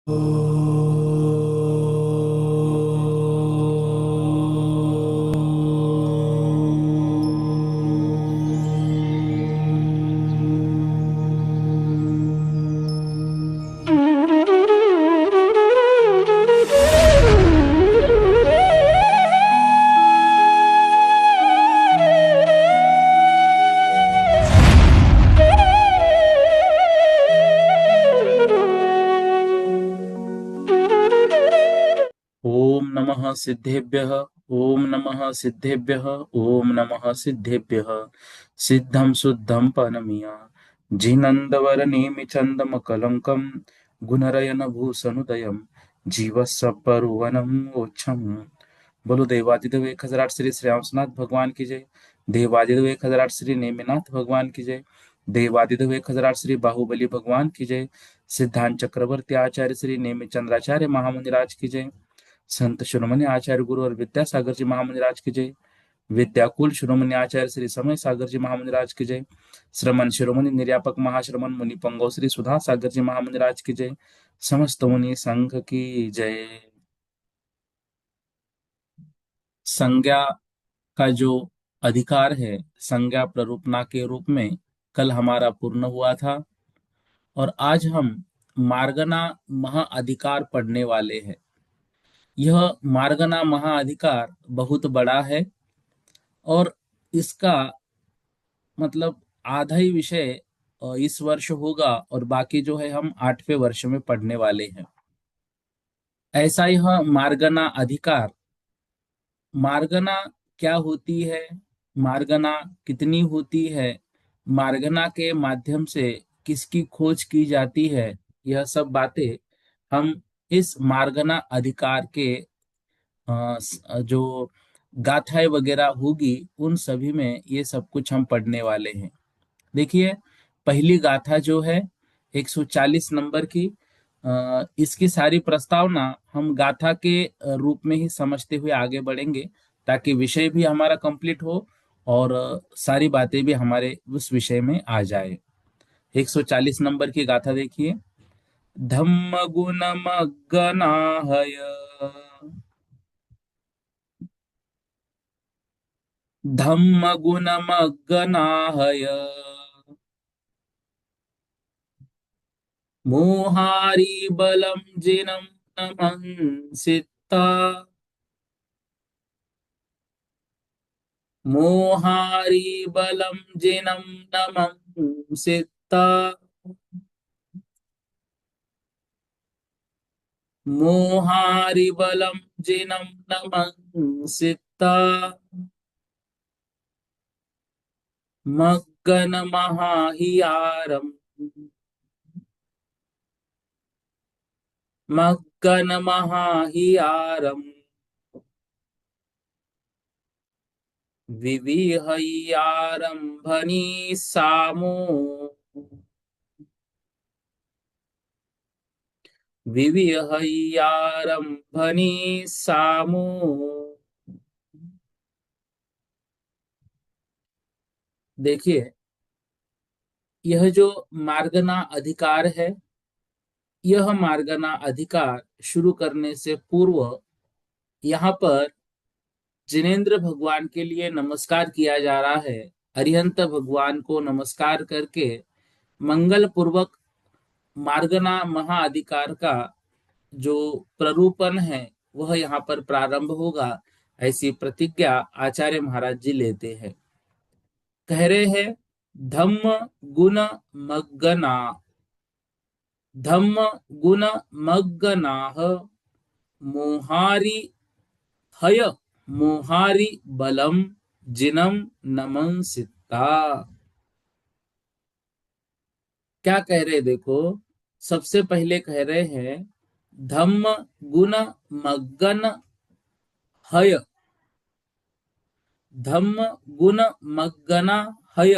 ओम नमः सिद्धेभ्यः। ओम नमः सिद्धेभ्यः। ओम नमः सिद्धेभ्यः। सिद्धं शुद्धं पनमिया जिनंदवरनेमिचंदमकलंकं गुणरयन भूषणुदयं जीवस्वपरुवनं ओच्छम। बोलो देवादिदेव 1008 श्री श्यामसनाथ भगवान की जय। देवादिदेव 1008 श्री नेमिनाथ भगवान की जय। देवादिदेव 1008 श्री बाहुबली भगवान की जय। सिद्धांत चक्रवर्ती आचार्य श्री नेमिचंद्राचार्य महामुनिराज की जय। संत शिरोमणि आचार्य गुरु और विद्यासागर जी महामुनि राज की जय। विद्याकुल शिरोमणि आचार्य श्री समय सागर जी महामुनि राज की जय। श्रमण शिरोमणि निर्यापक महाश्रमण मुनि पंगो श्री सुधा सागर जी महामुनि राज की जय। समस्त मुनि संघ की जय। संज्ञा का जो अधिकार है, संज्ञा प्ररूपना के रूप में कल हमारा पूर्ण हुआ था, और आज हम मार्गना महाअधिकार पढ़ने वाले हैं। यह मार्गना महाअधिकार बहुत बड़ा है, और इसका मतलब आधा ही विषय इस वर्ष होगा, और बाकी जो है हम 8वें वर्ष में पढ़ने वाले हैं। ऐसा यह मार्गना अधिकार, मार्गना क्या होती है, मार्गना कितनी होती है, मार्गना के माध्यम से किसकी खोज की जाती है, यह सब बातें हम इस मार्गना अधिकार के जो गाथाएं वगैरह होगी उन सभी में ये सब कुछ हम पढ़ने वाले हैं। देखिए, पहली गाथा जो है 140 नंबर की, इसकी सारी प्रस्तावना हम गाथा के रूप में ही समझते हुए आगे बढ़ेंगे, ताकि विषय भी हमारा कंप्लीट हो और सारी बातें भी हमारे उस विषय में आ जाए। 140 नंबर की गाथा देखिए। धम्म गुण मग्गनाहय, धम्म गुण मग्गनाहय, मोहारी बलम जिनम नमंसिता, मोहारी बलम जिनम नमंसिता, मोहारी बलम जिनम नमंसिता, मग्गन महाहियारम, मग्गन महाहियारम, विविहय्यारंभनी सामो, विविहय्यारंभनी सामो। देखिए, यह जो मार्गना अधिकार है, यह मार्गना अधिकार शुरू करने से पूर्व यहाँ पर जिनेन्द्र भगवान के लिए नमस्कार किया जा रहा है। अरिहंत भगवान को नमस्कार करके मंगल पूर्वक मार्गना महाअधिकार का जो प्ररूपण है वह यहाँ पर प्रारंभ होगा, ऐसी प्रतिज्ञा आचार्य महाराज जी लेते हैं। कह रहे हैं, धम्म गुण मग्गना, धम्म गुण मग्गनाः, मोहारी हय, मोहारी बलम जिनम नमंसिता। क्या कह रहे, देखो, सबसे पहले कह रहे हैं धम्म गुण मग्गन हय, धम्म गुण मग्गना हय।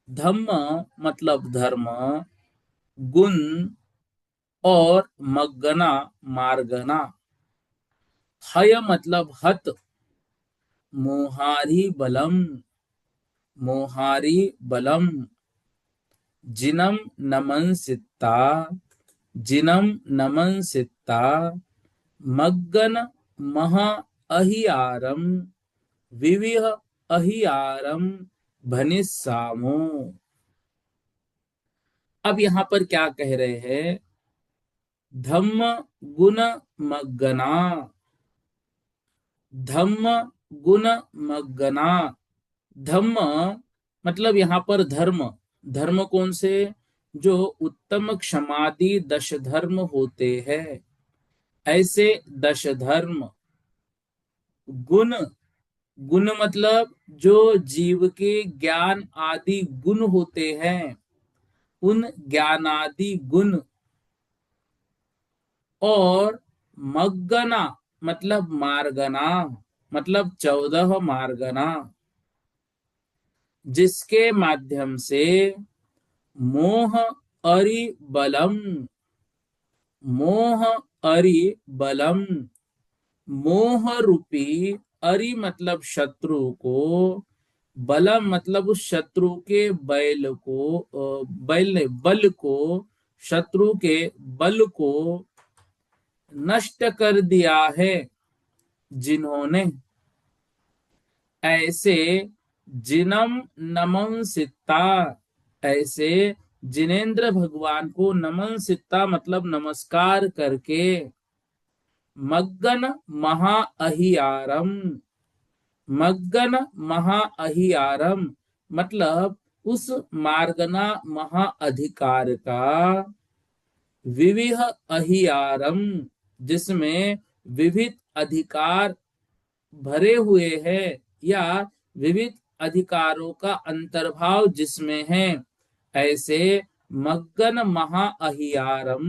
धम्म मतलब धर्म, गुण और मग्गना मार्गना, हय मतलब हत, मोहारी बलम, मोहारी बलम, जिनम नमन सित्ता, जिनम नमन सित्ता मग्गन महा अहियारम विविह अहियारम भनिस्सामो। अब यहाँ पर क्या कह रहे हैं? धम्म गुण मग्गना, धम्म गुण मग्गना। धम्म मतलब यहाँ पर धर्म, धर्म कौन से? जो उत्तम क्षमादि दश धर्म होते हैं, ऐसे दश धर्म। गुण, गुण मतलब जो जीव के ज्ञान आदि गुण होते हैं, उन ज्ञानादि गुण। और मग्गना मतलब मार्गना, मतलब 14 मार्गना, जिसके माध्यम से मोह अरि बलम, मोह अरि बलम, मोह रूपी, अरि मतलब शत्रु को, बलम मतलब उस शत्रु के बैल को, बैल नहीं, बल को, शत्रु के बल को नष्ट कर दिया है जिन्होंने। ऐसे जिनम नमन सित्ता, ऐसे जिनेन्द्र भगवान को नमन सित्ता मतलब नमस्कार करके, मग्गन महा अहियारम, मग्गन महा अहियारम मतलब उस मार्गना महा अधिकार का, विविह अहियारम जिसमें विविध अधिकार भरे हुए हैं, या विविध अधिकारों का अंतर्भाव जिसमें है, ऐसे मग्गन महा अहियारम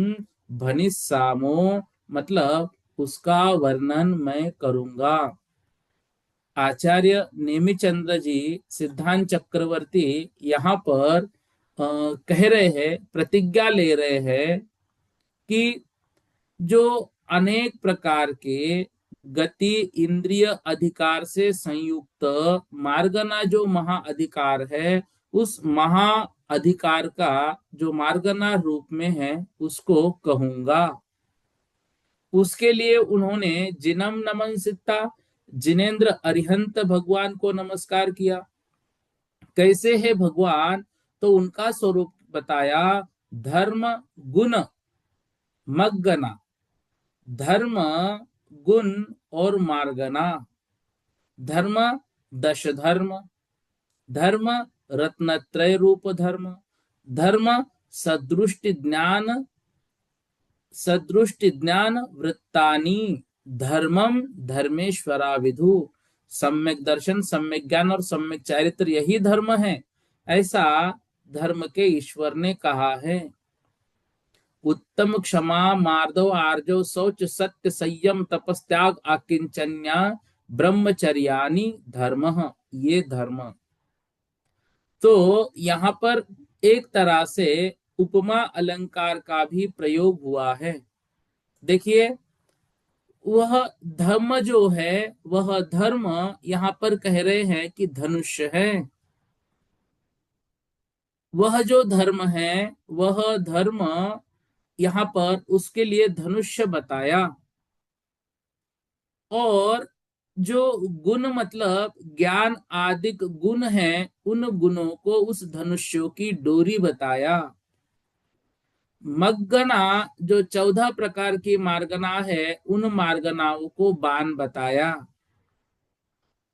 भनिस्सामो मतलब उसका वर्णन मैं करूंगा। आचार्य नेमिचंद्र जी सिद्धांत चक्रवर्ती यहाँ पर कह रहे हैं, प्रतिज्ञा ले रहे हैं कि जो अनेक प्रकार के गति इंद्रिय अधिकार से संयुक्त मार्गना जो महा अधिकार है, उस महा अधिकार का जो मार्गना रूप में है उसको कहूंगा। उसके लिए उन्होंने जिनम नमन सित्ता, जिनेन्द्र अरिहंत भगवान को नमस्कार किया। कैसे है भगवान? तो उनका स्वरूप बताया, धर्म गुण मग्गना, धर्म गुण और मार्गना। धर्म दश धर्म, धर्म रत्नत्रय रूप धर्म, धर्म सदृष्टि ज्ञान, सदृष्टि ज्ञान वृत्तानि, धर्मम धर्मेश्वरा विदु, सम्यक दर्शन, सम्यक ज्ञान और सम्यक चारित्र यही धर्म है, ऐसा धर्म के ईश्वर ने कहा है। उत्तम क्षमा मार्दव आर्जव शौच सत्य संयम तपस्त्याग आकिंचन्या ब्रह्मचर्यानि धर्म, ये धर्म। तो यहाँ पर एक तरह से उपमा अलंकार का भी प्रयोग हुआ है। देखिए, वह धर्म जो है, वह धर्म यहाँ पर कह रहे हैं कि धनुष्य है। वह जो धर्म है, वह धर्म यहाँ पर उसके लिए धनुष्य बताया। और जो गुण मतलब ज्ञान आदिक गुण है, उन गुणों को उस धनुष्यों की डोरी बताया। मग्गना जो 14 प्रकार की मार्गना है, उन मार्गनाओं को बाण बताया।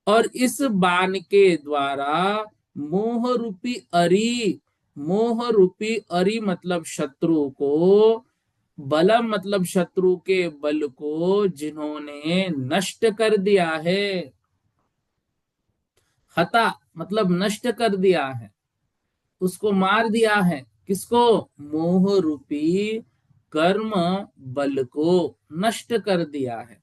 और इस बाण के द्वारा मोह रूपी अरि, मोह रूपी अरि मतलब शत्रु को, बलम मतलब शत्रु के बल को जिन्होंने नष्ट कर दिया है। हता मतलब नष्ट कर दिया है, उसको मार दिया है। किसको? मोह रूपी कर्म बल को नष्ट कर दिया है।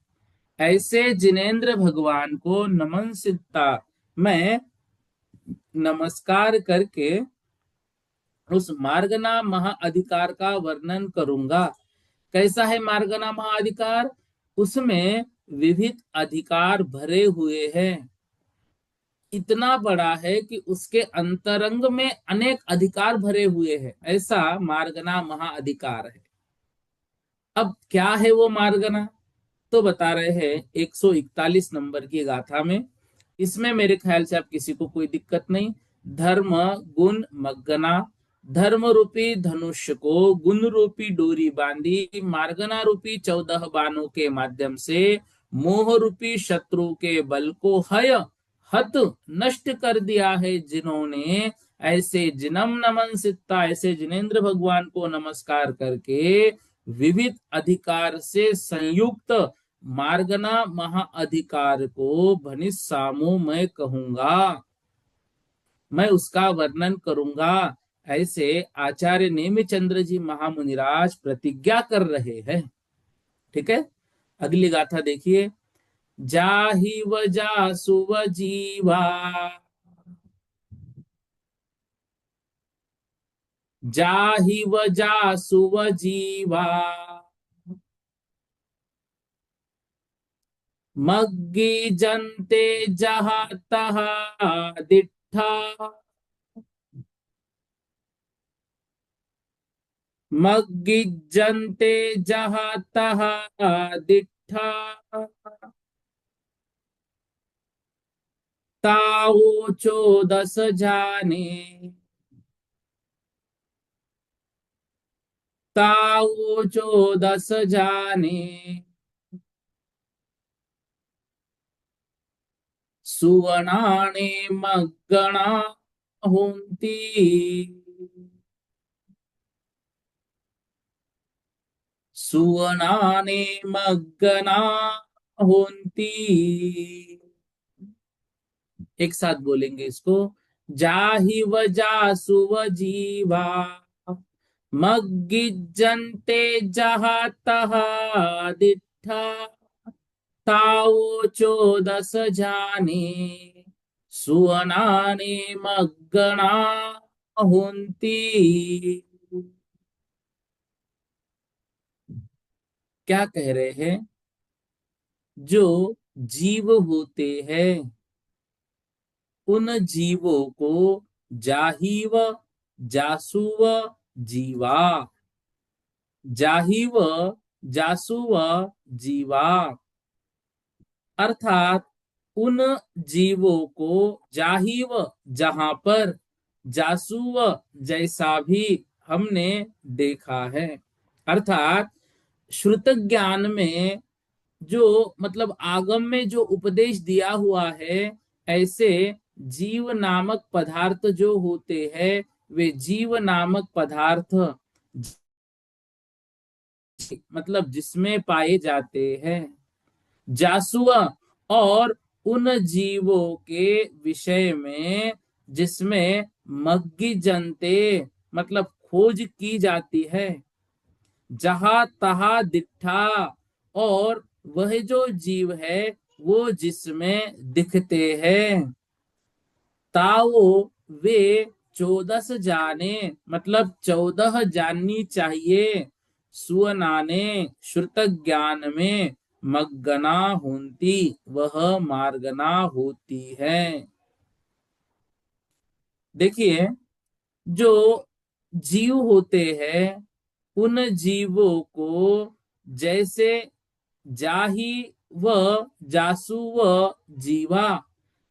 ऐसे जिनेन्द्र भगवान को नमन सिद्धा मैं नमस्कार करके उस मार्गना महाअधिकार का वर्णन करूंगा। कैसा है मार्गना महाअधिकार? उसमें विविध अधिकार भरे हुए हैं, इतना बड़ा है कि उसके अंतरंग में अनेक अधिकार भरे हुए हैं, ऐसा मार्गना महाअधिकार है। अब क्या है वो मार्गना, तो बता रहे हैं 141 नंबर की गाथा में। इसमें मेरे ख्याल से अब किसी को कोई दिक्कत नहीं। धर्म गुण मग्गना, धर्म रूपी धनुष को गुण रूपी डोरी बांधी, मार्गना रूपी 14 बाणों के माध्यम से मोह रूपी शत्रु के बल को हय हत नष्ट कर दिया है जिन्होंने। ऐसे जिनम नमन सित्ता, ऐसे जिनेन्द्र भगवान को नमस्कार करके विविध अधिकार से संयुक्त मार्गना महाअधिकार को भनिस्सामो मैं कहूंगा, मैं उसका वर्णन करूंगा। ऐसे आचार्य नेमिचंद्र जी महामुनिराज प्रतिज्ञा कर रहे हैं। ठीक है, अगली गाथा देखिए। जाहि वजा सुव जीवा, जाहि वजा सुव जीवा, मग्गी जनते जहा तहा दिठा, मग्गिजन्ते जहाँ तहाँ दिठा, ताओ चौदस जाने, ताओ चौदस जाने, सुवनाने मग्गणा होंती, सुवनाने मग्गना होंती। एक साथ बोलेंगे इसको। जाहि वजा सुव जीवा, मग्गिजन्ते जहा तहा दिठा, ताओ चौदस जाने, सुवनाने मग्गणा होंती। क्या कह रहे हैं? जो जीव होते हैं उन जीवों को जाहिव जासुव जीवा, जाहिव जासुव जीवा, अर्थात उन जीवों को जाहिव जहां पर, जासुव जैसा भी हमने देखा है। अर्थात श्रुत ज्ञान में जो मतलब आगम में जो उपदेश दिया हुआ है, ऐसे जीव नामक पदार्थ जो होते हैं वे जीव नामक पदार्थ मतलब जिसमें पाए जाते हैं। जासुआ, और उन जीवों के विषय में जिसमें मग्गी जनते मतलब खोज की जाती है। जहा तहा दिठा, और वह जो जीव है वो जिसमें दिखते हैं। ताओ, वे 14 जाने मतलब 14 जाननी चाहिए। सुअनाने, श्रुत ज्ञान में मग्गना होती, वह मार्गना होती है। देखिए, जो जीव होते हैं उन जीवों को जैसे जाही व जासु व जीवा,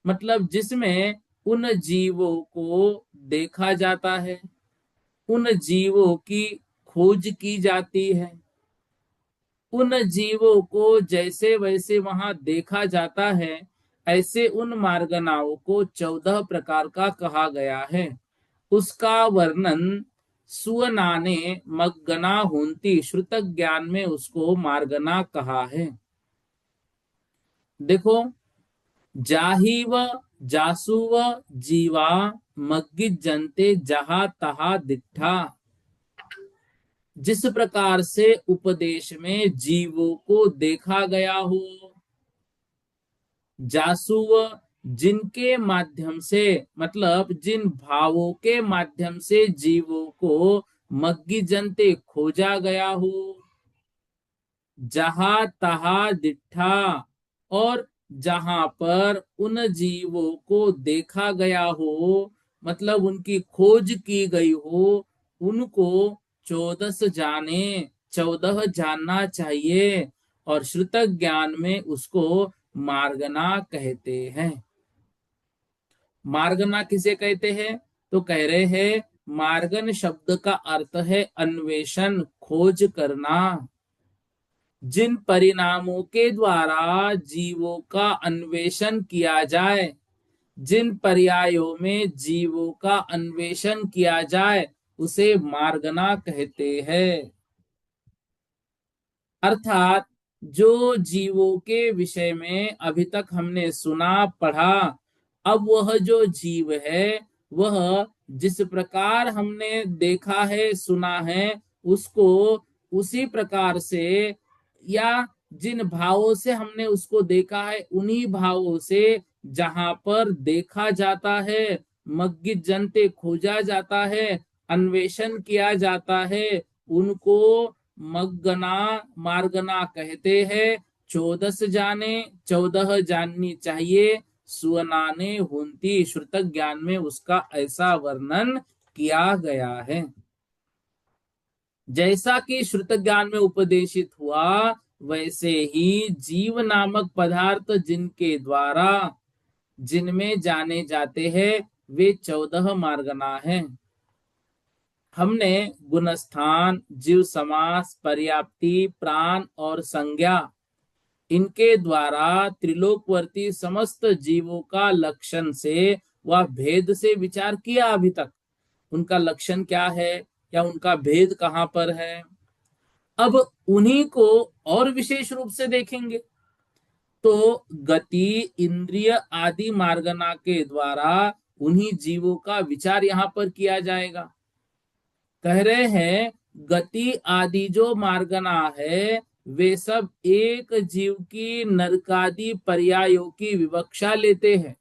मतलब जिसमें उन जीवों को देखा जाता है, उन जीवों की खोज की जाती है, उन जीवों को जैसे वैसे वहां देखा जाता है, ऐसे उन मार्गनाओं को 14 प्रकार का कहा गया है। उसका वर्णन सुअना ने मग्गना होंती, श्रुत ज्ञान में उसको मार्गना कहा है। देखो, जाहिव जासुव जीवा, मग्गी जनते जहा तहा दिठा। जिस प्रकार से उपदेश में जीवों को देखा गया हो, जासुव जिनके माध्यम से मतलब जिन भावों के माध्यम से जीवों को मग्गी जनते खोजा गया हो, जहां तहा दिठा, और जहां पर उन जीवों को देखा गया हो मतलब उनकी खोज की गई हो, उनको 14 जाने 14 जानना चाहिए, और श्रुतक ज्ञान में उसको मार्गना कहते हैं। मार्गना किसे कहते हैं? तो कह रहे हैं मार्गन शब्द का अर्थ है अन्वेषण, खोज करना। जिन परिणामों के द्वारा जीवों का अन्वेषण किया जाए, जिन पर्यायों में जीवों का अन्वेषण किया जाए, उसे मार्गना कहते हैं। अर्थात जो जीवों के विषय में अभी तक हमने सुना पढ़ा, अब वह जो जीव है वह जिस प्रकार हमने देखा है सुना है, उसको उसी प्रकार से, या जिन भावों से हमने उसको देखा है उन्हीं भावों से जहां पर देखा जाता है, मग्गित जनते खोजा जाता है, अन्वेषण किया जाता है, उनको मग्गना मार्गना कहते हैं। 14 जाने, 14 जाननी चाहिए, सुअनाने हुंती, श्रुतक ज्ञान में उसका ऐसा वर्णन किया गया है। जैसा कि श्रुत ज्ञान में उपदेशित हुआ, वैसे ही जीव नामक पदार्थ जिनके द्वारा जिनमें जाने जाते हैं, वे 14 मार्गना हैं। हमने गुणस्थान, जीव समास, पर्याप्ति, प्राण और संज्ञा, इनके द्वारा त्रिलोकवर्ती समस्त जीवों का लक्षण से व भेद से विचार किया। अभी तक उनका लक्षण क्या है या उनका भेद कहां पर है। अब उन्हीं को और विशेष रूप से देखेंगे तो गति, इंद्रिय आदि मार्गना के द्वारा उन्हीं जीवों का विचार यहां पर किया जाएगा। कह रहे हैं गति आदि जो मार्गना है, वे सब एक जीव की नरकादि पर्यायों की विवक्षा लेते हैं।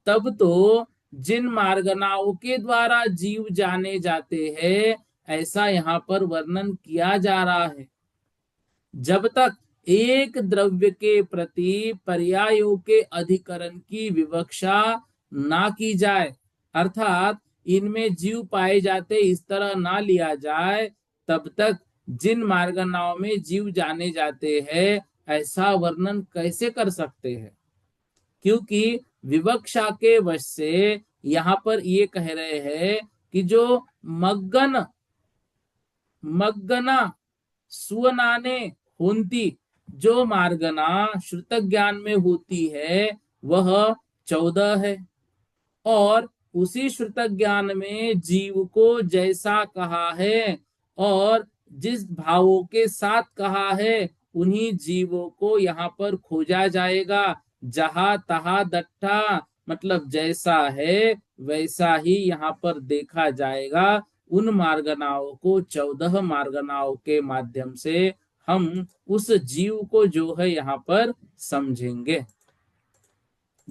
तब तो जिन मार्गनाओं के द्वारा जीव जाने जाते हैं, ऐसा यहाँ पर वर्णन किया जा रहा है। जब तक एक द्रव्य के प्रति पर्यायों के अधिकरण की विवक्षा ना की जाए, अर्थात इनमें जीव पाए जाते इस तरह ना लिया जाए, तब तक जिन मार्गनाओं में जीव जाने जाते हैं, ऐसा वर्णन कैसे कर सकते हैं? क्योंकि विवक्षा के वश से यहाँ पर ये कह रहे हैं कि जो मग्गन मग्गना सुवनाने होती, जो मार्गना श्रुत ज्ञान में होती है, वह 14 है। और उसी श्रुत ज्ञान में जीव को जैसा कहा है और जिस भावों के साथ कहा है, उन्हीं जीवों को यहाँ पर खोजा जाएगा। जहां तहा दट्ठा, मतलब जैसा है वैसा ही यहाँ पर देखा जाएगा। उन मार्गनाओं को 14 मार्गनाओं के माध्यम से हम उस जीव को जो है यहाँ पर समझेंगे।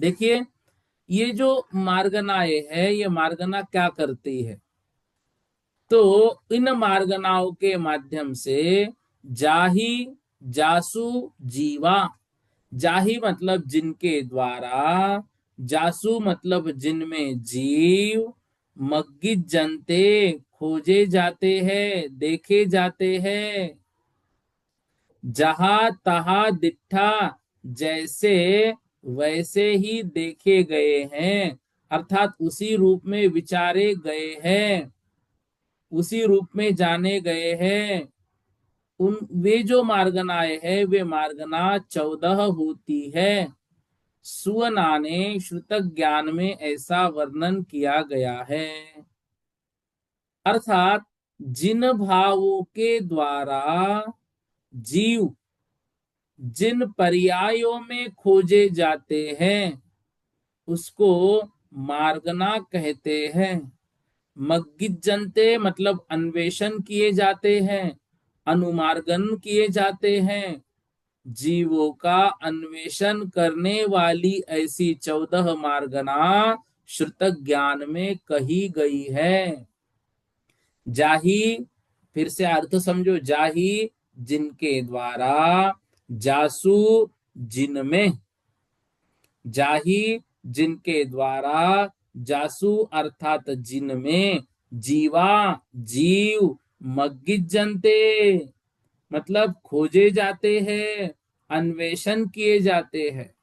देखिए, ये जो मार्गनाएं है, ये मार्गना क्या करती है? तो इन मार्गनाओं के माध्यम से जाही, जासु, जीवा, जाही मतलब जिनके द्वारा, जासु मतलब जिनमें जीव, मग्गित जनते खोजे जाते हैं, देखे जाते हैं, जहां तहा दिट्ठा जैसे वैसे ही देखे गए हैं, अर्थात उसी रूप में विचारे गए हैं, उसी रूप में जाने गए हैं। उन वे जो मार्गनाएं हैं, वे मार्गना 14 होती है। सुवनाने श्रुतक ज्ञान में ऐसा वर्णन किया गया है। अर्थात जिन भावों के द्वारा जीव जिन पर्यायों में खोजे जाते हैं, उसको मार्गना कहते हैं। मग्गित जनते मतलब अन्वेषण किए जाते हैं, अनुमार्गन किए जाते हैं। जीवों का अन्वेषण करने वाली ऐसी 14 मार्गना श्रुतक ज्ञान में कही गई है। जाही, फिर से अर्थ समझो, जाही जिनके द्वारा, जासु जिनमें, जाही जिनके द्वारा, जासु अर्थात जिनमें, जीवा जीव, मग्गिज्जन्ते मतलब खोजे जाते हैं, अन्वेषण किए जाते हैं।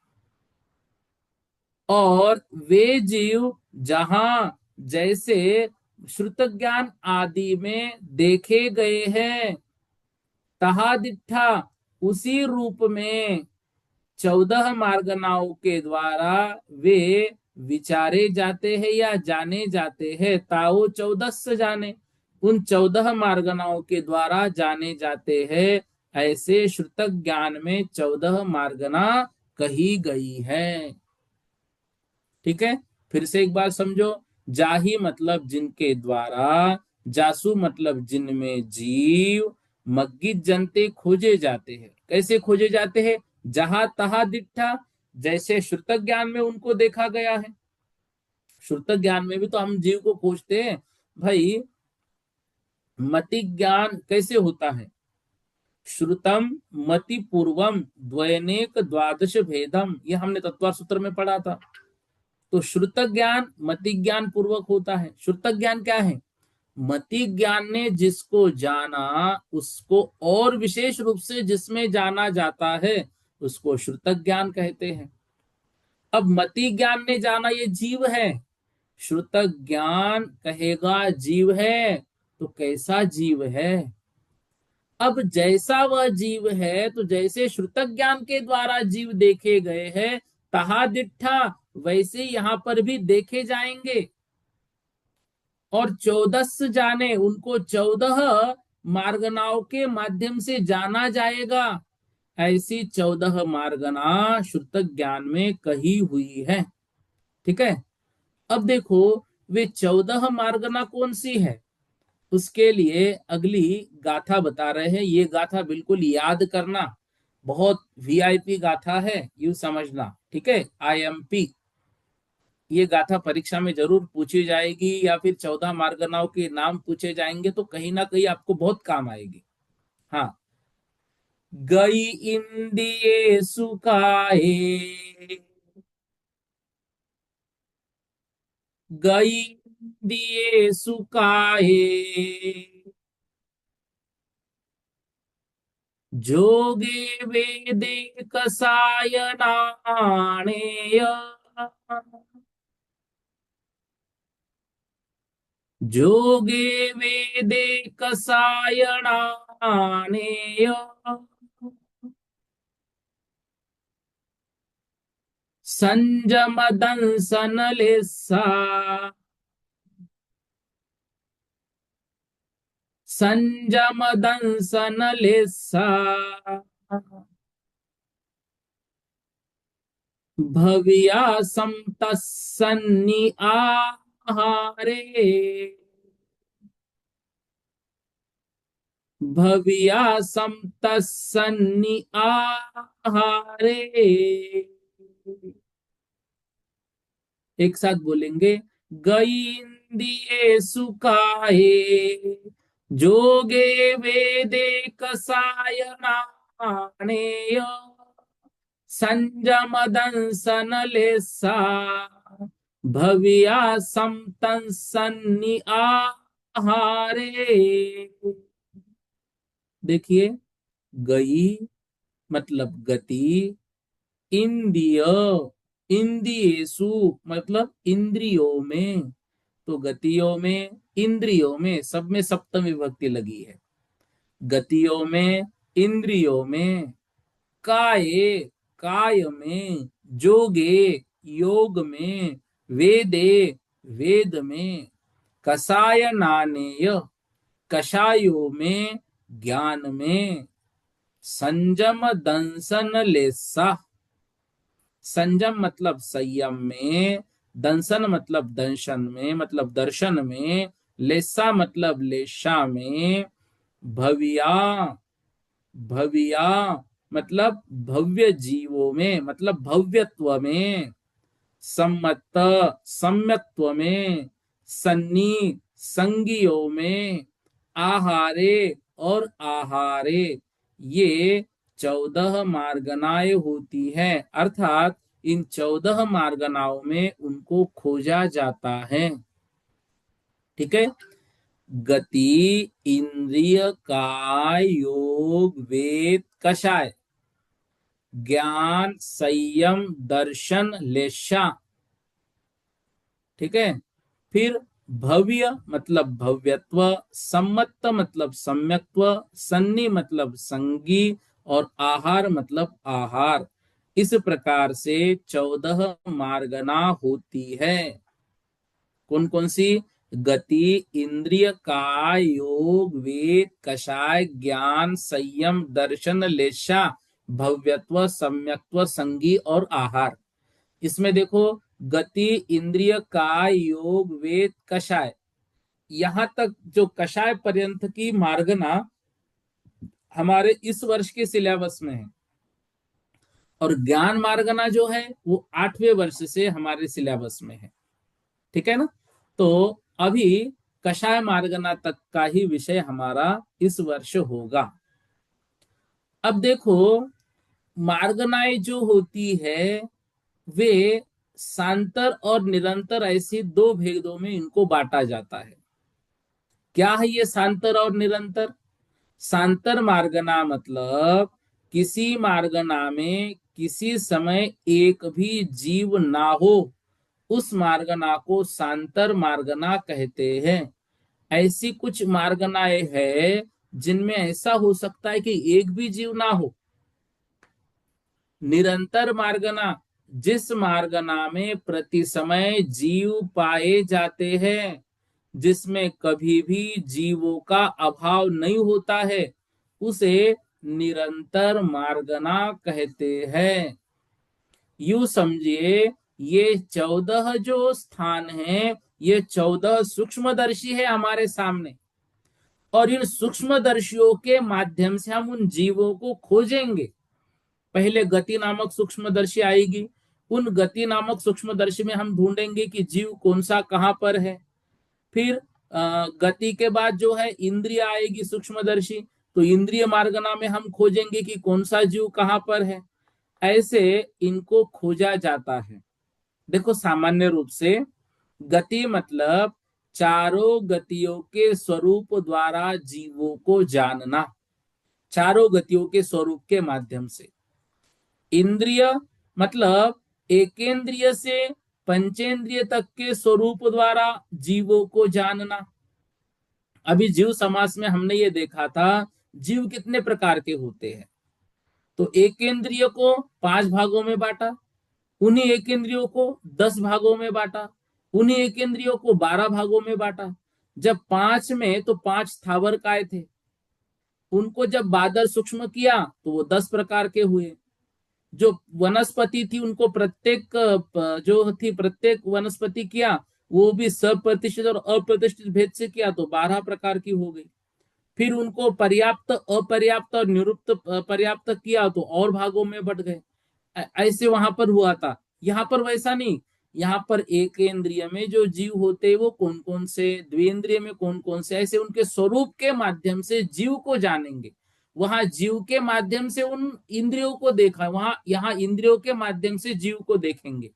और वे जीव जहां जैसे श्रुत ज्ञान आदि में देखे गए हैं, तहा दिट्ठा उसी रूप में 14 मार्गनाओं के द्वारा वे विचारे जाते हैं या जाने जाते हैं। ताओ 14 जाने, उन 14 मार्गनाओं के द्वारा जाने जाते हैं। ऐसे श्रुतक ज्ञान में 14 मार्गना कही गई है। ठीक है, फिर से एक बार समझो। जाही मतलब जिनके द्वारा, जासु मतलब जिनमें जीव, मग्गित जनते खोजे जाते हैं। कैसे खोजे जाते हैं? जहां तहा दिट्ठा, जैसे श्रुतक ज्ञान में उनको देखा गया है। श्रुतक ज्ञान में भी तो हम जीव को खोजते हैं भाई। मति ज्ञान कैसे होता है? श्रुतम मति पूर्वम द्वयनेक द्वादश भेदम, ये हमने तत्व सूत्र में पढ़ा था। तो श्रुत ज्ञान मति ज्ञान पूर्वक होता है। श्रुत ज्ञान क्या है? मति ज्ञान ने जिसको जाना, उसको और विशेष रूप से जिसमें जाना जाता है, उसको श्रुत ज्ञान कहते हैं। अब मति ज्ञान ने जाना ये जीव है, श्रुत ज्ञान कहेगा जीव है। तो कैसा जीव है? अब जैसा वह जीव है, तो जैसे श्रुतक ज्ञान के द्वारा जीव देखे गए हैं, तहा दिट्ठा वैसे यहां पर भी देखे जाएंगे। और 14 जाने, उनको 14 मार्गनाओं के माध्यम से जाना जाएगा। ऐसी 14 मार्गना श्रुतक ज्ञान में कही हुई है। ठीक है, अब देखो वे 14 मार्गना कौन सी है। उसके लिए अगली गाथा बता रहे हैं। ये गाथा बिल्कुल याद करना, बहुत वीआईपी गाथा है, यू समझना। ठीक है, आईएमपी, ये गाथा परीक्षा में जरूर पूछी जाएगी, या फिर 14 मार्गनाओं के नाम पूछे जाएंगे, तो कहीं ना कहीं आपको बहुत काम आएगी। हाँ, गई इंदिए सुखाए, गई दिए सुखाए, जोगे वेदे कसायनाणेय, जोगे वेदे कसायनाणेय, संजम दंसन लेसा, संजम दंसन लेसा, भविया समतसन्नि आहारे, भविया समतसन्नि आहारे। एक साथ बोलेंगे, गई इंदिए सुखाए, जोगे वेदे कसायनाणेय, संजम दंसन लेसा, भविया समतंसन्नि आहारे। देखिए, गई मतलब गति, इंद्रिय, इंद्रियेषु मतलब इंद्रियों में। तो गतियों में, इंद्रियों में, सब में सप्तम विभक्ति लगी है। गतियों में, इंद्रियों में, काये काय में, जोगे योग में, वेदे वेद में, कसाय नानेय कषायों में, ज्ञान में, संजम दंसन लेसा, संजम मतलब संयम में, दंसन मतलब दंशन में मतलब दर्शन में, लेसा मतलब लेशा में, भविया, भविया मतलब भव्य जीवों में मतलब भव्यत्व में, सम्मत सम्यत्व में, सन्नी संगियों में, आहारे और आहारे, ये 14 मार्गनाएं होती हैं। अर्थात इन 14 मार्गनाओं में उनको खोजा जाता है। ठीक है, गति, इंद्रिय, काय, योग, वेद, कषाय, ज्ञान, संयम, दर्शन, लेशा। ठीक है। फिर भव्य मतलब भव्यत्व, सम्मत मतलब सम्यक्त्व, सन्नि मतलब संगी, और आहार मतलब आहार। इस प्रकार से 14 मार्गना होती है। कौन कौन सी? गति, इंद्रिय, काय, योग, वेद, कषाय, ज्ञान, संयम, दर्शन, लेशा, भव्यत्व, सम्यक्त्व, संगी और आहार। इसमें देखो, गति, इंद्रिय, काय, योग, वेद, कषाय, यहां तक जो कषाय पर्यंत की मार्गना हमारे इस वर्ष के सिलेबस में है। और ज्ञान मार्गना जो है वो 8वें वर्ष से हमारे सिलेबस में है। ठीक है ना। तो अभी कषाय मार्गना तक का ही विषय हमारा इस वर्ष होगा। अब देखो, मार्गनाएं जो होती है वे सांतर और निरंतर, ऐसी दो भेदों में इनको बांटा जाता है। क्या है ये सांतर और निरंतर? सांतर मार्गना मतलब किसी मार्गना में किसी समय एक भी जीव ना हो, उस मार्गना को सांतर मार्गना कहते हैं। ऐसी कुछ मार्गनाएं हैं जिनमें ऐसा हो सकता है कि एक भी जीव ना हो। निरंतर मार्गना, जिस मार्गना में प्रति समय जीव पाए जाते हैं, जिसमें कभी भी जीवों का अभाव नहीं होता है, उसे निरंतर मार्गना कहते हैं। यूं समझिए, ये 14 जो स्थान हैं, ये 14 सूक्ष्मदर्शी है हमारे सामने। और इन सूक्ष्मदर्शियों के माध्यम से हम उन जीवों को खोजेंगे। पहले गति नामक सूक्ष्मदर्शी आएगी। उन गति नामक सूक्ष्मदर्शी में हम ढूंढेंगे कि जीव कौन सा कहां पर है। फिर गति के बाद जो है इंद्रिय आएगी सूक्ष्मदर्शी। तो इंद्रिय मार्गना में हम खोजेंगे कि कौन सा जीव कहां पर है। ऐसे इनको खोजा जाता है। देखो, सामान्य रूप से गति मतलब चारों गतियों के स्वरूप द्वारा जीवों को जानना, चारों गतियों के स्वरूप के माध्यम से। इंद्रिय मतलब एकेंद्रिय से पंचेंद्रिय तक के स्वरूप द्वारा जीवों को जानना। अभी जीव समास में हमने ये देखा था, जीव कितने प्रकार के होते हैं। तो एकेंद्रिय को 5 भागों में बांटा, उन्हीं एक इंद्रियों को 10 भागों में बांटा, उन्हीं एक इंद्रियों को 12 भागों में बांटा। जब 5 में तो 5 स्थावर काय थे, उनको जब बादल सूक्ष्म किया तो वो 10 प्रकार के हुए। जो वनस्पति थी उनको प्रत्येक जो थी प्रत्येक वनस्पति किया, वो भी सप्रतिष्ठित और अप्रतिष्ठित भेद से किया तो 12 प्रकार की हो गई। फिर उनको पर्याप्त, अपर्याप्त और निरुक्त पर्याप्त किया तो और भागों में बट गए। ऐसे वहां पर हुआ था। यहाँ पर वैसा नहीं। यहाँ पर एक इंद्रिय में जो जीव होते हैं वो कौन कौन से, द्विंद्रिय में कौन कौन से, ऐसे उनके स्वरूप के माध्यम से जीव को जानेंगे। वहां जीव के माध्यम से उन इंद्रियों को देखा, वहां यहाँ इंद्रियों के माध्यम से जीव को देखेंगे।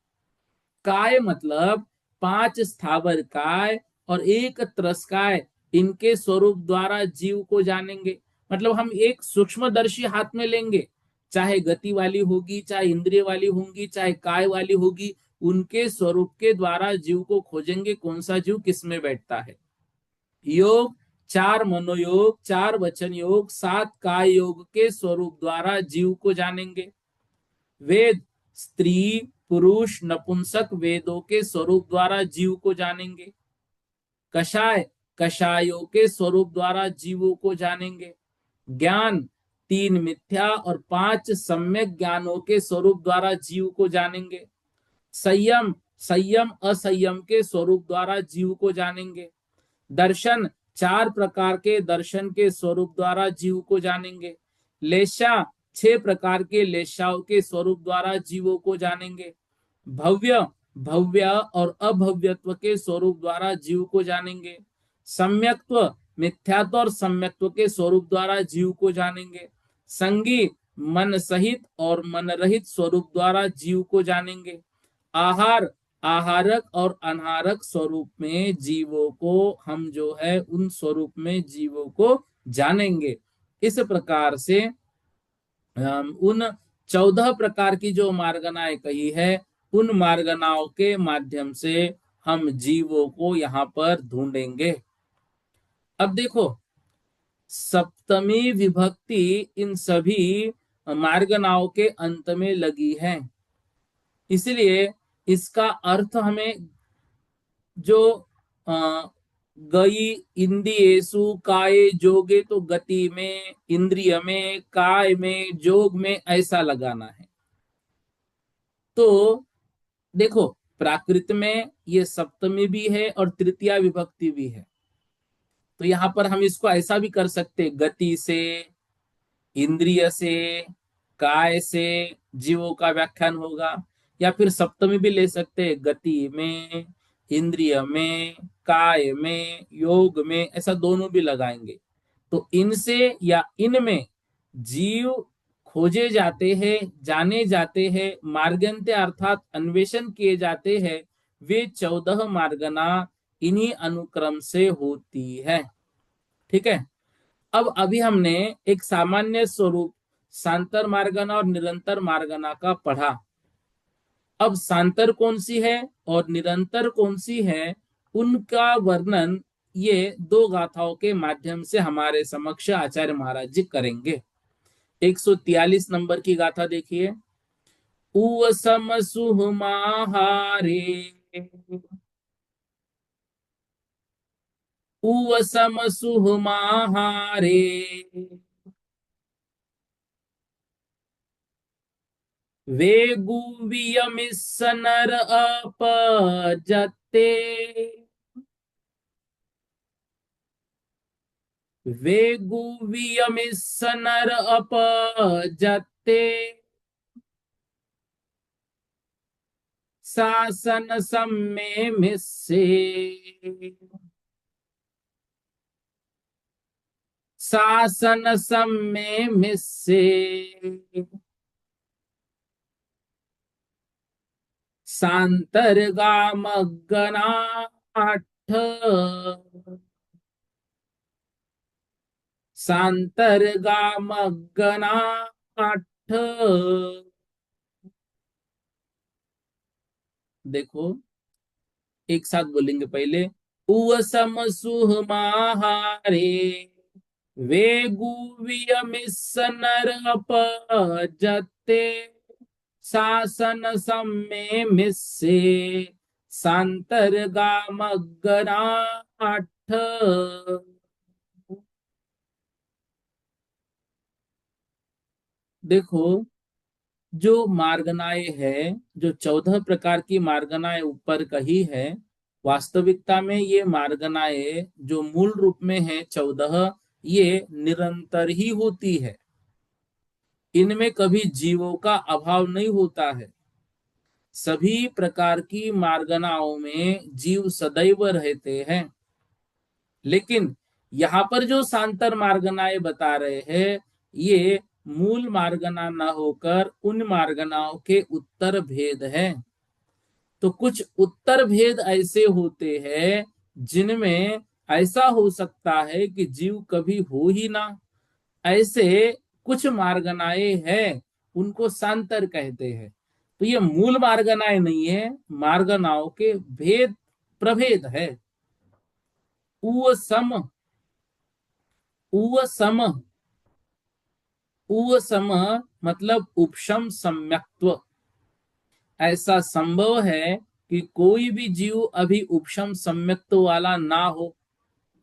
काय मतलब 5 स्थावर काय और एक त्रस्काय, इनके स्वरूप द्वारा जीव को जानेंगे। मतलब हम एक सूक्ष्मदर्शी हाथ में लेंगे, चाहे गति वाली होगी, चाहे इंद्रिय वाली होंगी, चाहे काय वाली होगी, उनके स्वरूप के द्वारा जीव को खोजेंगे, कौन सा जीव किस में बैठता है। योग, 4 मनोयोग, 4 वचन योग, 7 काय योग के स्वरूप द्वारा जीव को जानेंगे। वेद, स्त्री, पुरुष, नपुंसक वेदों के स्वरूप द्वारा जीव को जानेंगे। कषाय, कषायों के स्वरूप द्वारा जीवों को जानेंगे। ज्ञान, 3 मिथ्या और 5 सम्यक ज्ञानों के स्वरूप द्वारा जीव को जानेंगे। संयम, संयम असंयम के स्वरूप द्वारा जीव को जानेंगे। दर्शन, 4 प्रकार के दर्शन के स्वरूप द्वारा जीव को जानेंगे। लेशा, 6 प्रकार के लेशाओं के स्वरूप द्वारा जीवों को जानेंगे। भव्य, भव्य और अभव्यत्व के स्वरूप द्वारा जीव को जानेंगे। सम्यक्त्व, मिथ्यात्व और सम्यक्त्व के स्वरूप द्वारा जीव को जानेंगे। संगी, मन सहित और मन रहित स्वरूप द्वारा जीव को जानेंगे। आहार, आहारक और अनाहारक स्वरूप में जीवों को हम जो है उन स्वरूप में जीवों को जानेंगे। इस प्रकार से उन 14 प्रकार की जो मार्गनाएं कही है, उन मार्गनाओं के माध्यम से हम जीवों को यहाँ पर ढूंढेंगे। अब देखो, सप्तमी विभक्ति इन सभी मार्गनाओं के अंत में लगी है, इसलिए इसका अर्थ हमें जो अ, गई इंद्रियेषु काय जोगे, तो गति में, इंद्रिय में, काय में, जोग में ऐसा लगाना है। तो देखो, प्राकृत में ये सप्तमी भी है और तृतीया विभक्ति भी है, तो यहां पर हम इसको ऐसा भी कर सकते, गति से, इंद्रिय से, काय से जीवों का व्याख्यान होगा। या फिर सप्तमी भी ले सकते हैं, गति में, इंद्रिय में, काय में, योग में, ऐसा दोनों भी लगाएंगे। तो इनसे या इनमें जीव खोजे जाते हैं, जाने जाते हैं, मार्गन्त्य अर्थात अन्वेषण किए जाते हैं। वे 14 मार्गना इन्हीं अनुक्रम से होती है। ठीक है। अब अभी हमने एक सामान्य स्वरूप सांतर मार्गना और निरंतर मार्गना का पढ़ा। अब सांतर कौन सी है और निरंतर कौन सी है, उनका वर्णन ये दो गाथाओं के माध्यम से हमारे समक्ष आचार्य महाराज जी करेंगे। 143 नंबर की गाथा देखिए। उवसम सुहमाहारे, उवसम सुहमाहारे, वेगुवियमिस्स नर अपजते, वेगुवियमिस्स नर अपजते, शासन सम्मे मिस्से, शासन सम्मे मिस्से, सांतर्गामगनाठ, सांतर्गामगनाठ। देखो, एक साथ बोलेंगे पहले। उवसम सुहमाहारे, वेगुवियमिस्स नरपजते, शासन सम्मे मिस्से, सांतर्गामगनाठ। देखो, जो मार्गनाएं है, जो 14 प्रकार की मार्गनाएं ऊपर कही है, वास्तविकता में ये मार्गनाएं जो मूल रूप में है 14, ये निरंतर ही होती है। इनमें कभी जीवों का अभाव नहीं होता है। सभी प्रकार की मार्गनाओं में जीव सदैव रहते हैं। लेकिन यहाँ पर जो सांतर मार्गनाएं बता रहे हैं, ये मूल मार्गना न होकर उन मार्गनाओं के उत्तर भेद है। तो कुछ उत्तर भेद ऐसे होते हैं जिनमें ऐसा हो सकता है कि जीव कभी हो ही ना। ऐसे कुछ मार्गनाएं हैं, उनको सांतर कहते हैं। तो ये मूल मार्गनाएं नहीं है, मार्गनाओं के भेद प्रभेद है। उ सम, उ सम, उ सम मतलब उपशम सम्यक्त्व। ऐसा संभव है कि कोई भी जीव अभी उपशम सम्यक्त्व वाला ना हो,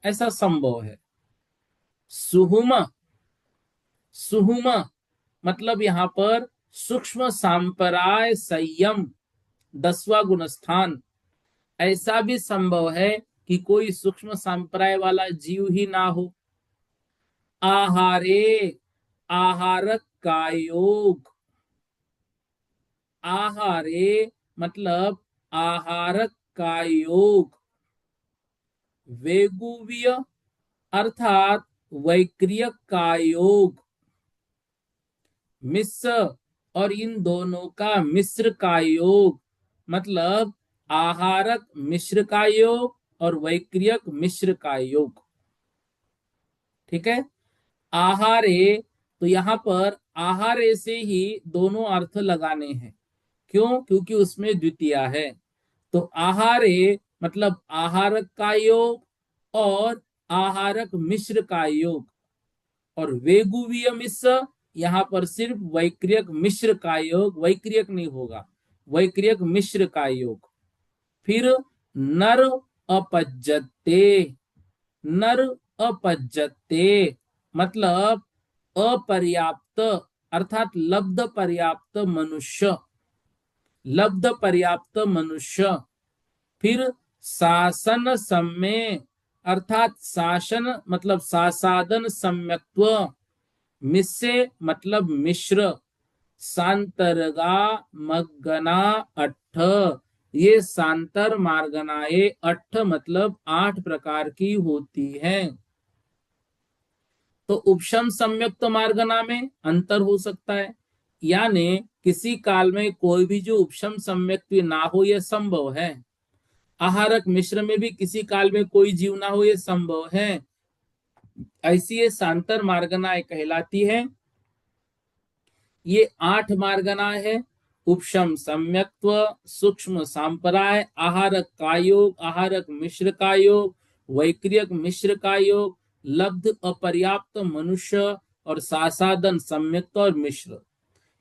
ऐसा संभव है। सुहुम, सुहुम मतलब यहां पर सूक्ष्म सांपराय संयम 10वां गुणस्थान। ऐसा भी संभव है कि कोई सूक्ष्म सांप्राय वाला जीव ही ना हो। आहारे, आहारक का योग, आहारे मतलब आहारक का योग। वेगुविय अर्थात वैक्रिय का योग। मिश्र और इन दोनों का मिश्र का योग मतलब आहारक मिश्र का योग और वैक्रियक मिश्र का योग। ठीक है। आहारे, तो यहां पर आहारे से ही दोनों अर्थ लगाने हैं। क्यों? क्योंकि उसमें द्वितीया है। तो आहारे मतलब आहारक का योग और आहारक मिश्र का योग। और वेगुवीय मिश्र, यहां पर सिर्फ वैक्रियक मिश्र का योग, वैक्रियक नहीं होगा, वैक्रियक मिश्र का योग। फिर नर अपज्जते, नर अपज्जते मतलब अपर्याप्त, अर्थात लब्ध पर्याप्त मनुष्य, लब्ध पर्याप्त मनुष्य। फिर शासन सम्य, अर्थात शासन मतलब सासादन सम्यक्त्व, मिस्से मतलब मिश्र, सांतरगा मग्गना अट्ठ, ये सांतर मार्गनाए अट्ठ मतलब 8 प्रकार की होती हैं। तो उपशम सम्यक्त मार्गना में अंतर हो सकता है, यानी किसी काल में कोई भी जो उपशम सम्यक्त ना हो यह संभव है। आहारक मिश्र में भी किसी काल में कोई जीव ना हो यह संभव है। ऐसी ये सांतर मार्गनाएं कहलाती है। ये 8 मार्गना है। उपशम सम्यक्त्व, सूक्ष्म सांपराय, आहारक का योग, आहारक मिश्र का योग, वैक्रियक मिश्र का योग, लब्ध अपर्याप्त मनुष्य और सासादन सम्यक्त और मिश्र।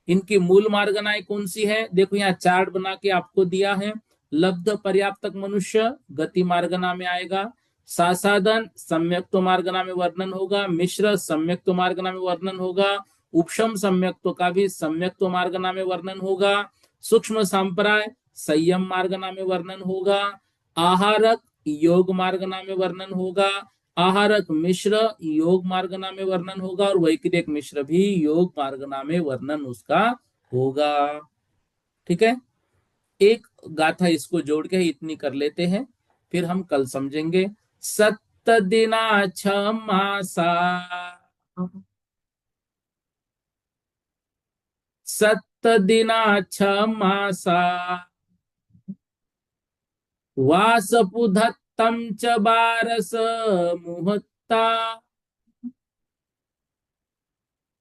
इनकी मूल मार्गनाएं कौन सी है? देखो यहाँ चार्ट बना के आपको दिया है। लब्ध पर्याप्तक मनुष्य गति मार्गना में आएगा, सासादन सम्यक्त मार्गना में वर्णन होगा, मिश्र सम्यक्त मार्गना में वर्णन होगा, उपशम सम्यक्त का भी सम्यक्त मार्गना में वर्णन होगा, सूक्ष्म सांप्राय संयम मार्गना में वर्णन होगा, आहारक योग मार्गना में वर्णन होगा, आहारक मिश्र योग मार्गना में वर्णन होगा और वैक्रियक मिश्र भी योग मार्गना में वर्णन उसका होगा। ठीक है। एक गाथा इसको जोड़ के इतनी कर लेते हैं, फिर हम कल समझेंगे। सत्त दिना छ मासा, सत्त दिना छ मासा, वासपुधत्तम च बारस मुहूर्ता,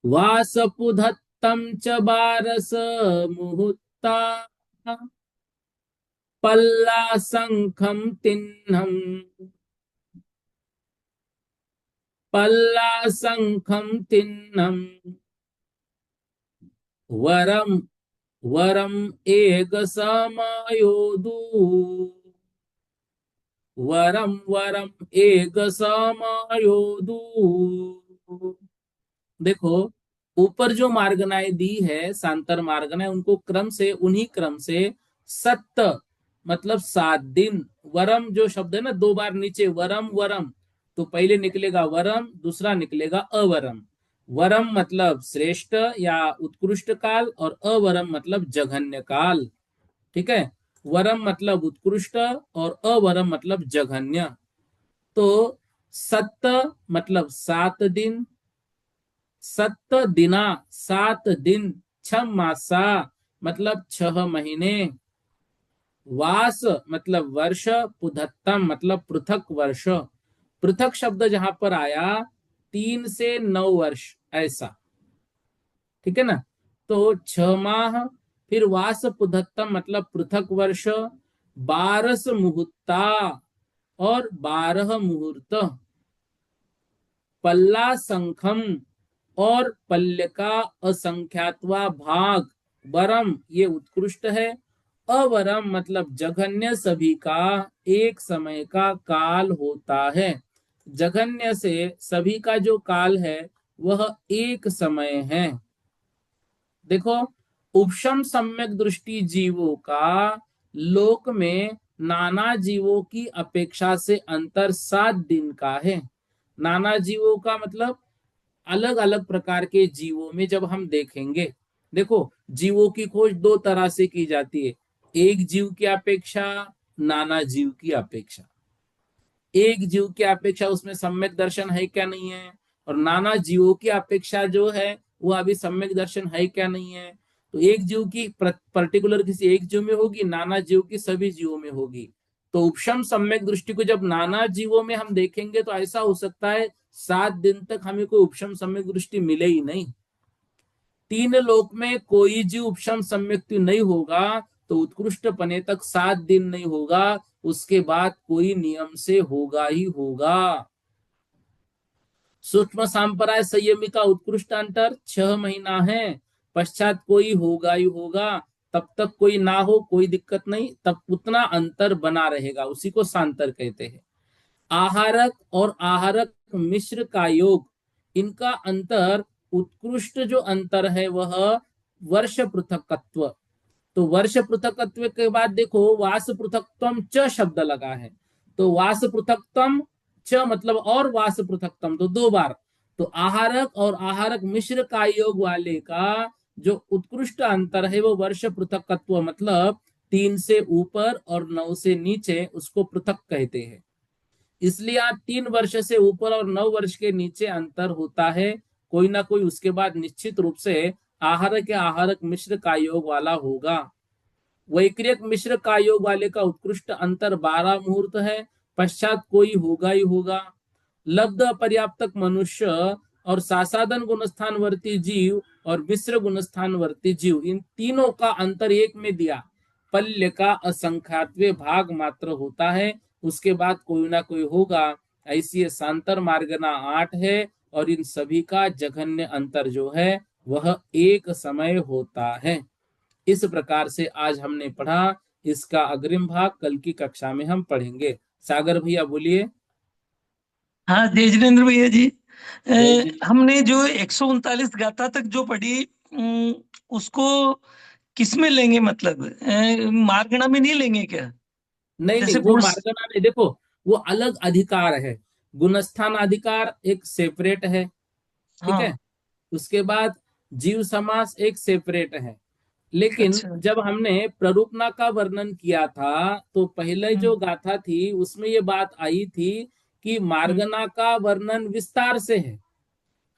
वासपुधत्तम च बारस मुहूर्ता, पल्ला शंखम तिन्हम, पल्ला शंखम तिन्हम, वरम वरम एक समयोदु, वरम वरम एक समयोदु। देखो ऊपर जो मार्गनाएं दी है सांतर मार्गनाएं, उनको क्रम से, उन्हीं क्रम से सत्त मतलब 7 दिन, वरम जो शब्द है ना 2 बार नीचे, वरम वरम, तो पहले निकलेगा वरम, दूसरा निकलेगा अवरम। वरम मतलब श्रेष्ठ या उत्कृष्ट काल और अवरम मतलब जघन्य काल। ठीक है। वरम मतलब उत्कृष्ट और अवरम मतलब जघन्य। तो सत्त मतलब 7 दिन, सत्त दिना 7 दिन, छह मासा मतलब 6 महीने, वास मतलब वर्ष, पुधत्तम मतलब पृथक वर्ष। पृथक शब्द जहां पर आया 3 से 9 वर्ष ऐसा। ठीक है ना। तो 6 माह, फिर वास पुधत्तम मतलब पृथक वर्ष, 12 मुहूर्ता और 12 मुहूर्त, पल्ला संखम और पल्य का असंख्यातवा भाग, वरम ये उत्कृष्ट है, अवरम मतलब जघन्य सभी का एक समय का काल होता है। जघन्य से सभी का जो काल है वह एक समय है। देखो उपशम सम्यक दृष्टि जीवों का लोक में नाना जीवों की अपेक्षा से अंतर 7 दिन का है। नाना जीवों का मतलब अलग अलग प्रकार के जीवों में जब हम देखेंगे, देखो जीवों की खोज 2 तरह से की जाती है, एक जीव की अपेक्षा, नाना जीव की अपेक्षा। एक जीव की अपेक्षा उसमें सम्यक दर्शन है क्या नहीं है, और नाना जीवों की अपेक्षा जो है वो अभी सम्यक दर्शन है क्या नहीं है। तो एक जीव की पर्टिकुलर किसी एक जीव में होगी, नाना जीव की सभी जीवों में होगी। तो उपशम सम्यक दृष्टि को जब नाना जीवों में हम देखेंगे तो ऐसा हो सकता है 7 दिन तक हमें कोई उपशम सम्यक दृष्टि मिले ही नहीं। तीन लोक में कोई जीव उपशम सम्यक नहीं होगा तो उत्कृष्ट पने तक 7 दिन नहीं होगा, उसके बाद कोई नियम से होगा ही होगा। सूक्ष्म सांपराय संयमी का उत्कृष्ट अंतर 6 महीना है, पश्चात कोई होगा ही होगा। तब तक कोई ना हो कोई दिक्कत नहीं, तब उतना अंतर बना रहेगा, उसी को सांतर कहते हैं। आहारक और आहारक मिश्र का योग, इनका अंतर, उत्कृष्ट जो अंतर है वह वर्ष पृथकत्व। तो वर्ष पृथकत्व के बाद देखो वास पृथकत्वम च शब्द लगा है। तो वास पृथकत्वम च मतलब और वास पृथकत्वम, तो 2 बार। तो आहारक और आहारक मिश्र का योग वाले का जो उत्कृष्ट अंतर है वो वर्ष पृथकत्व, मतलब 3 से ऊपर और 9 से नीचे, उसको पृथक कहते हैं। इसलिए आप 3 वर्ष से ऊपर और 9 वर्ष के नीचे अंतर होता है, कोई ना कोई उसके बाद निश्चित रूप से आहारक या आहारक मिश्र का योग वाला होगा। वैक्रियक मिश्र का योग वाले का उत्कृष्ट अंतर 12 मुहूर्त है, पश्चात कोई होगा ही होगा। लब्ध अपर्याप्तक मनुष्य और सासाधन गुणस्थानवर्ती जीव और मिश्र गुणस्थानवर्ती जीव, इन तीनों का अंतर एक में दिया। पल्य का असंख्यात्वे भाग मात्र होता है, उसके बाद कोई ना कोई होगा। ऐसी ये सांतर मार्गना 8 है, और इन सभी का जघन्य अंतर जो है वह एक समय होता है। इस प्रकार से आज हमने पढ़ा, इसका अग्रिम भाग कल की कक्षा में हम पढ़ेंगे। सागर भैया बोलिए। हाँ जय जिनेन्द्र भैया जी। जय जी। हमने जो 139 गाथा तक जो पढ़ी, उसको किस में लेंगे, मतलब मार्गणा में नहीं लेंगे क्या? नहीं नहीं, जैसे वो गुण। मार्गना में देखो, वो अलग अधिकार है। गुणस्थान अधिकार एक सेपरेट है, ठीक है। हाँ। उसके बाद जीव समास एक सेपरेट है। लेकिन अच्छा। जब हमने प्ररूपना का वर्णन किया था तो पहले हम्म। जो गाथा थी उसमें ये बात आई थी कि हम्म। मार्गना का वर्णन विस्तार से है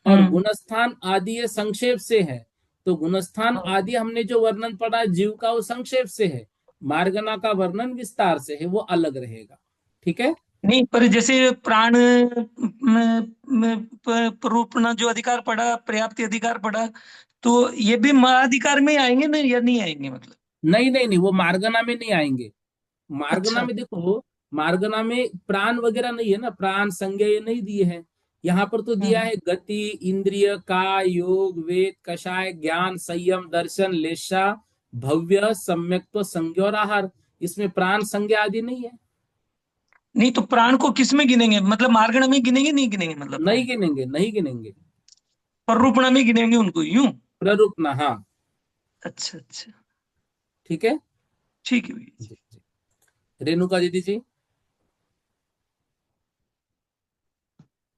और हम्म। गुणस्थान आदि ये संक्षेप से है। तो गुणस्थान हाँ। आदि हमने जो वर्णन पढ़ा जीव का वो संक्षेप से है, मार्गना का वर्णन विस्तार से है, वो अलग रहेगा। ठीक है। नहीं, पर जैसे प्राण रूपना जो अधिकार पड़ा, पर्याप्ति अधिकार पड़ा, तो ये भी महाधिकार में आएंगे ना, या नहीं आएंगे मतलब? नहीं नहीं नहीं, वो मार्गना में नहीं आएंगे। मार्गना अच्छा। में देखो, मार्गना में प्राण वगैरह नहीं है ना, प्राण संज्ञा ये नहीं दिए हैं। यहाँ पर तो दिया हम्म। है गति, इंद्रिय, काय, योग, वेद, कषाय, ज्ञान, संयम, दर्शन, लेशा, भव्य, सम्यक्त्व, संज्ञा और आहार। इसमें प्राण संज्ञा आदि नहीं है। नहीं, तो प्राण को किस में गिनेंगे, मतलब मार्गण में गिनेंगे नहीं गिनेंगे, मतलब नहीं प्राण गिनेंगे, नहीं गिनेंगे। पर रूपणा में गिनेंगे उनको यूं? प्ररूपना, हाँ। अच्छा अच्छा। ठीक है। ठीक है भैया जी। जी जी। रेणुका दीदी जी।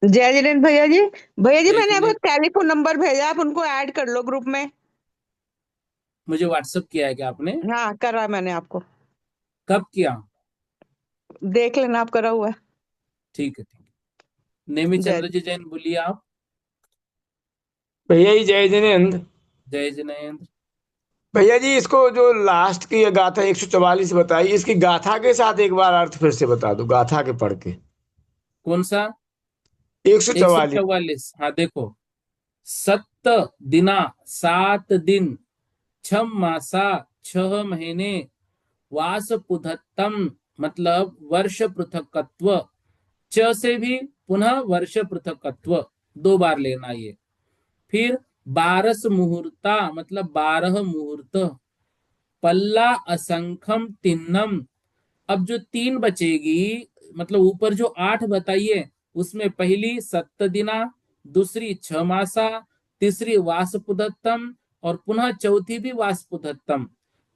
जय जिनेन्द्र भैया जी। भैया जी जय मैंने आपको जिनेन्द्र। टेलीफोन नंबर भेजा, आप उनको ऐड कर लो ग्रुप में। मुझे व्हाट्सअप किया है क्या आपने? हाँ करा मैंने आपको। कब किया? देख लेना आप करा हुआ है। ठीक है, ठीक है। नेमी जय। चंद्र जी जैन बोलिए आप। भैया जी जय जिनेन्द्र। जय जिनेन्द्र। भैया जी इसको जो लास्ट की ये गाथा 144 बताई, इसकी गाथा के साथ एक बार अर्थ फिर से बता दो, गाथा के पढ़ के। कौन सा? 144। 144, हाँ देखो। 7 दिना, 7 दिन, 6 मासा, 6 महीने, वास पुधत्तम, मतलब वर्ष पृथकत्व। च से भी पुनः वर्ष पृथकत्व, 2 बार लेना ये। फिर 12 मुहूर्ता, मतलब 12 मुहूर्त। पल्ला असंखम तिन्नम। अब जो 3 बचेगी, मतलब ऊपर जो 8 बताइए, उसमें पहली 7 दिना, दूसरी 6 मासा, तीसरी वासपुदत्तम, और पुनः चौथी भी वासपुदत्तम,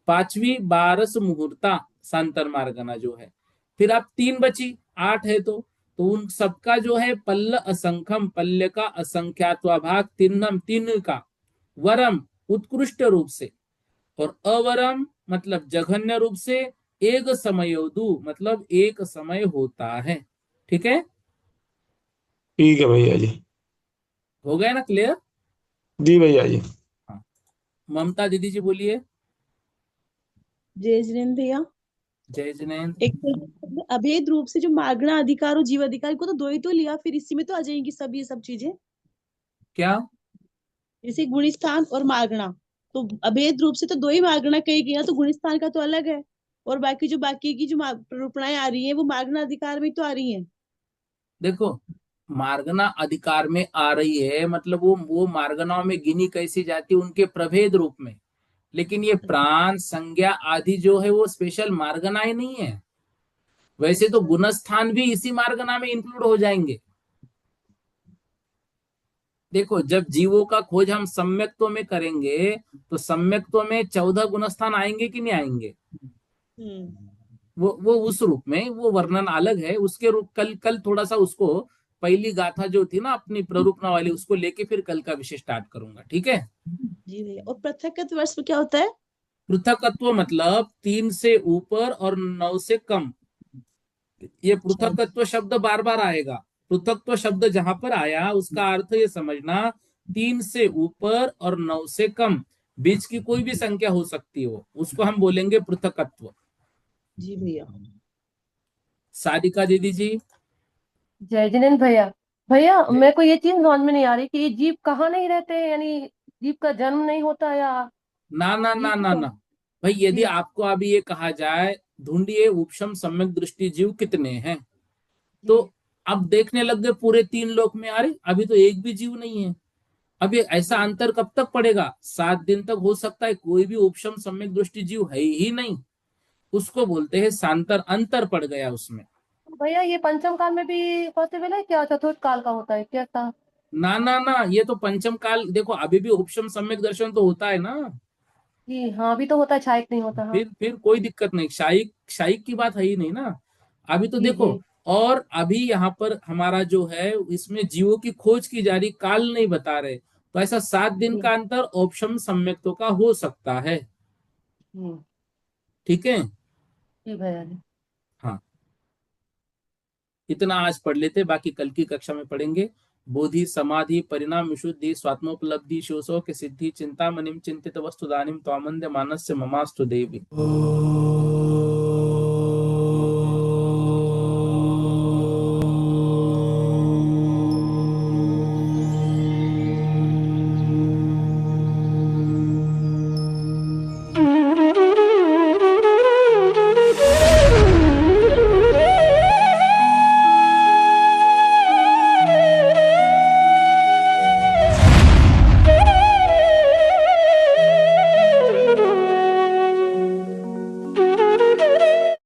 पांचवी 12 मुहूर्ता, सांतर मार्गना जो है। फिर आप 3 बची, 8 है तो उन सबका जो है पल्ल असंख्यम, पल्य का असंख्यात्वा भाग, तिन्नम, तीन का, वरम उत्कृष्ट रूप से, और अवरम मतलब जघन्य रूप से, एक समयोदु मतलब एक समय होता है। ठीक है। ठीक है भैया जी। हो गया ना क्लियर? जी भैया जी। हाँ। ममता दीदी जी बोलिए। जय जिनेन्द्र भैया। जय जिनेन्द्र। एक तो अभेद रूप से जो मागना अधिकार और जीव अधिकार को तो दो ही तो लिया, फिर इसी में तो आ जाएंगी सब ये सब चीजें। क्या? जैसे गुणस्थान और मागना, तो अभेद रूप से तो दो ही मागना कही गई ना, तो गुणस्थान का तो अलग है। और बाकी की जो प्ररूपणाएं आ रही हैं वो मागना अधिकार में तो आ रही हैं। देखो, मार्गना अधिकार में आ रही है मतलब वो मार्गनाओं में गिनी कैसी जाती है उनके प्रभेद रूप में। लेकिन ये प्राण संज्ञा आदि जो है वो स्पेशल मार्गनाएं नहीं है। वैसे तो गुणस्थान भी इसी मार्गना में इंक्लूड हो जाएंगे। देखो, जब जीवों का खोज हम सम्यक्त्व में करेंगे तो सम्यक्त्व में 14 गुणस्थान आएंगे कि नहीं आएंगे? वो उस रूप में वो वर्णन अलग है उसके रूप। कल कल थोड़ा सा उसको, पहली गाथा जो थी ना अपनी प्ररूपना वाली, उसको लेके फिर कल का विषय स्टार्ट करूंगा, ठीक है? जी भैया। और पृथकत्व वर्ष में क्या होता है? पृथकत्व मतलब 3 से ऊपर और 9 से कम। ये पृथकत्व शब्द बार बार आएगा। पृथकत्व शब्द जहां पर आया उसका अर्थ ये समझना, 3 से ऊपर और 9 से कम, बीच की कोई भी संख्या हो सकती हो, उसको हम बोलेंगे पृथकत्व। जी भैया। सारिका दीदी जी। जय जिनेन्द्र भैया। भैया मेरे को ये चीज समझ में नहीं आ रही कि ये जीव कहाँ नहीं रहते हैं, यानी जीव का जन्म नहीं होता या ना ना ये ना चीज ना ना भाई, यदि जी आपको अभी ये कहा जाए ढूंढिए उपशम सम्यक दृष्टि जीव कितने हैं, तो जी अब देखने लग गए पूरे 3 लोक में, अरे अभी तो एक भी जीव नहीं है। अब ये ऐसा जी अंतर कब तक पड़ेगा? 7 दिन तक हो सकता है कोई भी उपशम सम्यक दृष्टि जीव है ही नहीं। उसको बोलते हैं सांतर, अंतर पड़ गया उसमें। भैया ये पंचम काल में भी पॉसिबल है क्या? चतुर्थ काल का होता है क्या था? ना ना ना, ये तो पंचम काल, देखो अभी भी उपशम सम्यक दर्शन तो होता है ना। जी हाँ, अभी तो होता है, छायक नहीं होता। हाँ फिर कोई दिक्कत नहीं, शाइक शाइक की बात है ही नहीं ना अभी तो। जी देखो, जी और अभी यहाँ पर हमारा जो है इसमें जीवों की खोज की जा रही, काल नहीं बता रहे, तो ऐसा 7 दिन जी का अंतर ऑप्शन सम्यक्तों का हो सकता है। जी ठीक है। जी भैया जी। हाँ, इतना आज पढ़ लेते, बाकी कल की कक्षा में पढ़ेंगे। बोधि समाधि परिणाम विशुद्धि स्वात्मोपलब्धि शिवसो के सिद्धि चिंतामणिम चिंतित वस्तुदानिम त्वामंद्य मानस्य ममास्तु देवी।